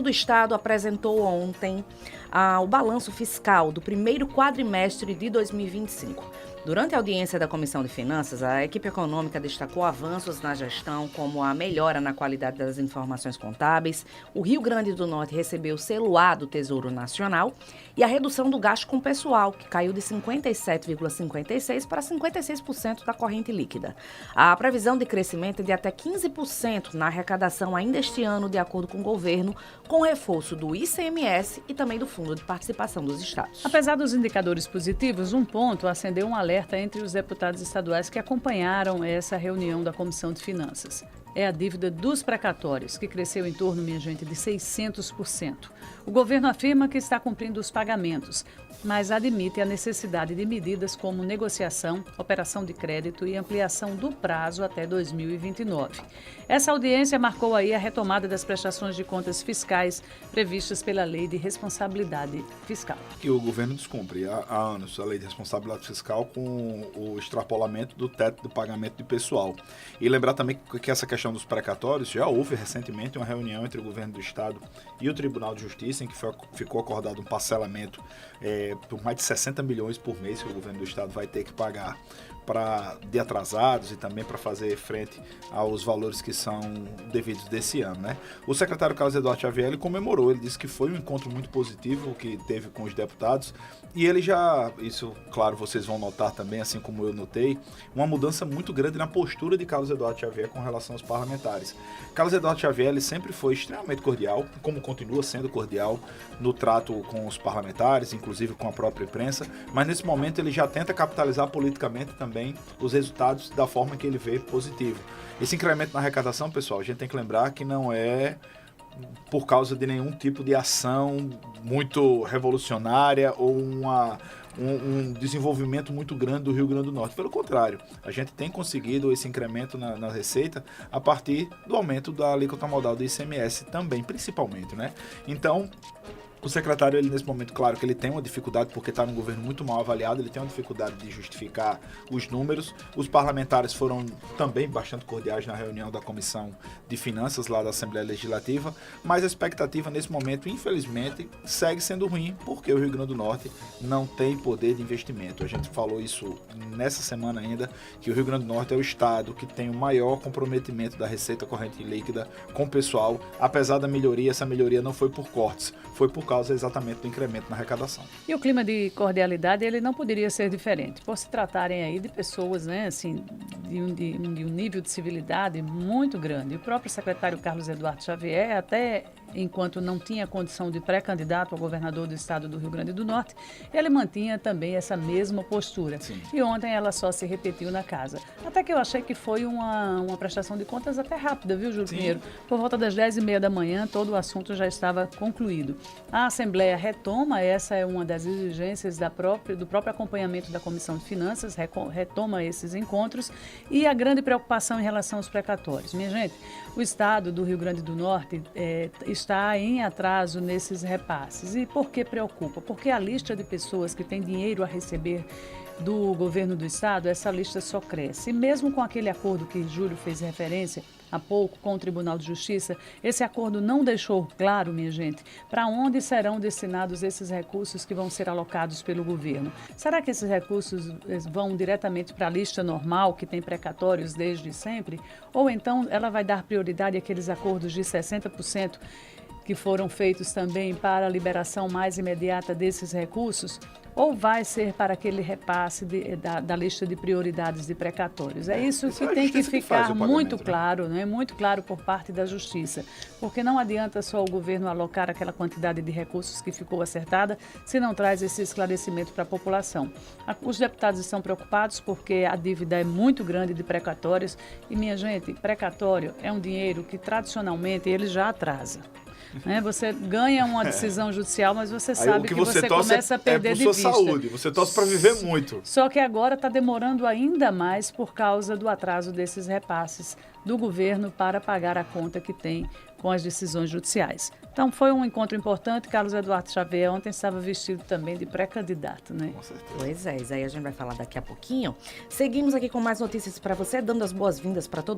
do Estado apresentou ontem o balanço fiscal do primeiro quadrimestre de 2025. Durante a audiência da Comissão de Finanças, a equipe econômica destacou avanços na gestão, como a melhora na qualidade das informações contábeis, o Rio Grande do Norte recebeu o selo A do Tesouro Nacional e a redução do gasto com pessoal, que caiu de 57,56% para 56% da corrente líquida. A previsão de crescimento é de até 15% na arrecadação ainda este ano, de acordo com o governo, com reforço do ICMS e também do Fundo de Participação dos Estados. Apesar dos indicadores positivos, um ponto acendeu um alerta entre os deputados estaduais que acompanharam essa reunião da Comissão de Finanças. É a dívida dos precatórios, que cresceu em torno, minha gente, de 600%. O governo afirma que está cumprindo os pagamentos, mas admite a necessidade de medidas como negociação, operação de crédito e ampliação do prazo até 2029. Essa audiência marcou aí a retomada das prestações de contas fiscais previstas pela Lei de Responsabilidade Fiscal. Que o governo descumpre há anos a Lei de Responsabilidade Fiscal com o extrapolamento do teto do pagamento de pessoal. E lembrar também que essa questão dos precatórios, já houve recentemente uma reunião entre o governo do Estado e o Tribunal de Justiça, em que ficou acordado um parcelamento por mais de 60 milhões por mês que o governo do Estado vai ter que pagar de atrasados e também para fazer frente aos valores que são devidos desse ano, né? O secretário Carlos Eduardo Xavier ele comemorou, ele disse que foi um encontro muito positivo que teve com os deputados e ele isso claro vocês vão notar também, assim como eu notei, uma mudança muito grande na postura de Carlos Eduardo Xavier com relação aos parlamentares. Carlos Eduardo Xavier ele sempre foi extremamente cordial, como continua sendo cordial no trato com os parlamentares, inclusive com a própria imprensa, mas nesse momento ele já tenta capitalizar politicamente também os resultados da forma que ele vê positivo. Esse incremento na arrecadação, pessoal, a gente tem que lembrar que não é por causa de nenhum tipo de ação muito revolucionária ou um desenvolvimento muito grande do Rio Grande do Norte. Pelo contrário, a gente tem conseguido esse incremento na receita a partir do aumento da alíquota modal do ICMS também, principalmente, né? Então, o secretário, ele nesse momento, claro que ele tem uma dificuldade porque está num governo muito mal avaliado, ele tem uma dificuldade de justificar os números. Os parlamentares foram também bastante cordiais na reunião da Comissão de Finanças lá da Assembleia Legislativa, mas a expectativa nesse momento, infelizmente, segue sendo ruim porque o Rio Grande do Norte não tem poder de investimento. A gente falou isso nessa semana ainda, que o Rio Grande do Norte é o estado que tem o maior comprometimento da receita corrente líquida com o pessoal. Apesar da melhoria, essa melhoria não foi por cortes, foi por causa exatamente do incremento na arrecadação. E o clima de cordialidade, ele não poderia ser diferente, por se tratarem aí de pessoas, né, assim, de um nível de civilidade muito grande. O próprio secretário Carlos Eduardo Xavier, até enquanto não tinha condição de pré-candidato ao governador do estado do Rio Grande do Norte, ele mantinha também essa mesma postura. Sim. E ontem ela só se repetiu na casa. Até que eu achei que foi uma prestação de contas até rápida, viu, Júlio Pinheiro? Por volta das 10h30 da manhã, todo o assunto já estava concluído. A Assembleia retoma, essa é uma das exigências do próprio acompanhamento da Comissão de Finanças, retoma esses encontros e a grande preocupação em relação aos precatórios. Minha gente, o estado do Rio Grande do Norte está em atraso nesses repasses. E por que preocupa? Porque a lista de pessoas que têm dinheiro a receber do governo do estado, essa lista só cresce. E mesmo com aquele acordo que Júlio fez referência há pouco com o Tribunal de Justiça, esse acordo não deixou claro, minha gente, para onde serão destinados esses recursos que vão ser alocados pelo governo. Será que esses recursos vão diretamente para a lista normal, que tem precatórios desde sempre? Ou então ela vai dar prioridade àqueles acordos de 60% que foram feitos também para a liberação mais imediata desses recursos? Ou vai ser para aquele repasse da lista de prioridades de precatórios? É isso que tem que ficar muito claro, né? Muito claro por parte da Justiça, porque não adianta só o governo alocar aquela quantidade de recursos que ficou acertada se não traz esse esclarecimento para a população. Os deputados estão preocupados porque a dívida é muito grande de precatórios e, minha gente, precatório é um dinheiro que tradicionalmente ele já atrasa. Né? Você ganha uma decisão judicial, mas você sabe que você começa a perder de vista. Saúde, você torce para viver muito. Só que agora está demorando ainda mais por causa do atraso desses repasses do governo para pagar a conta que tem com as decisões judiciais. Então foi um encontro importante. Carlos Eduardo Xavier ontem estava vestido também de pré-candidato, né? Com certeza. Pois é, isso aí a gente vai falar daqui a pouquinho. Seguimos aqui com mais notícias para você, dando as boas-vindas para todos.